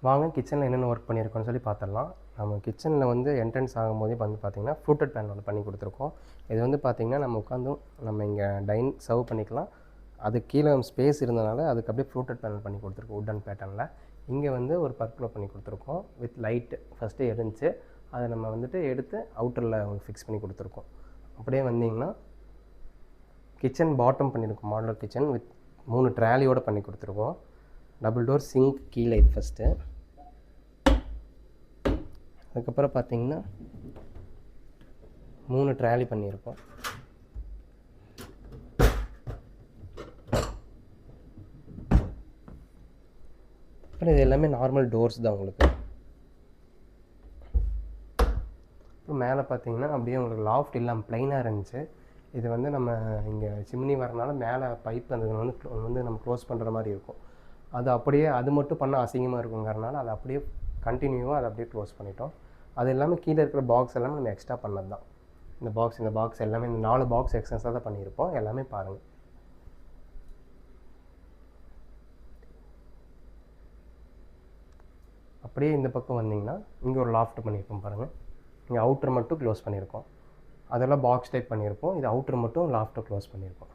வாங்க கிச்சனில் என்னென்ன ஒர்க் பண்ணியிருக்கோன்னு சொல்லி பார்த்துடலாம். நம்ம கிச்சனில் வந்து என்ட்ரன்ஸ் ஆகும்போதே வந்து பார்த்திங்கன்னா ஃப்ளூட்டட் பேன் ஒன்று பண்ணி கொடுத்துருக்கோம். இது வந்து பார்த்திங்கன்னா நம்ம உட்காந்தும் நம்ம இங்கே சர்வ் பண்ணிக்கலாம். அது கீழே ஸ்பேஸ் இருந்தனால அதுக்கு அப்படியே ஃப்ளூட்டட் பேனல் பண்ணி கொடுத்துருக்கோம் உட்டன் பேட்டர்னில். இங்கே வந்து ஒரு பர்பிளோ பண்ணி கொடுத்துருக்கோம் வித் லைட்டு ஃபஸ்ட்டு இருந்துச்சு. அதை நம்ம வந்துட்டு எடுத்து அவுட்டரில் ஃபிக்ஸ் பண்ணி கொடுத்துருக்கோம். அப்படியே வந்தீங்கன்னா கிச்சன் பாட்டம் பண்ணியிருக்கோம். மாடுலர் கிச்சன் வித் 3 ட்ராலியோடு பண்ணி கொடுத்துருக்கோம். டபுள் டோர் சிங்க் கீழே இது ஃபஸ்ட்டு. அதுக்கப்புறம் பார்த்திங்கன்னா 3 ட்ராலி பண்ணியிருக்கோம். அப்புறம் இது எல்லாமே நார்மல் டோர்ஸ் தான் உங்களுக்கு. அப்புறம் மேலே பார்த்தீங்கன்னா அப்படியே உங்களுக்கு லாஃப்ட் இல்லாமல் ப்ளைனாக இருந்துச்சு. இது வந்து நம்ம இங்கே சிம்னி வரனால மேலே பைப் அந்த வந்து நம்ம க்ளோஸ் பண்ணுற மாதிரி இருக்கும். அது அப்படியே அது மட்டும் பண்ண அசிங்கமாக இருக்குங்கிறனால அதை அப்படியே கண்டினியூவாக அதை அப்படியே க்ளோஸ் பண்ணிட்டோம். அது எல்லாமே கீழே இருக்கிற பாக்ஸ் எல்லாமே நம்ம எக்ஸ்ட்ரா பண்ணது தான். இந்த பாக்ஸ் எல்லாமே இந்த 4 பாக்ஸ் எக்ஸ்ட்ரா தான் பண்ணியிருப்போம். எல்லாமே பாருங்கள். அப்படியே இந்த பக்கம் வந்தீங்கன்னா இங்கே ஒரு லாஃப்ட் பண்ணியிருக்கோம் பாருங்கள். இங்கே அவுட்ரு மட்டும் க்ளோஸ் பண்ணியிருக்கோம். அதெல்லாம் பாக்ஸ் டைப் பண்ணியிருப்போம். இது அவுட்ரு மட்டும் லாஃப்ட்டை க்ளோஸ் பண்ணியிருக்கோம்.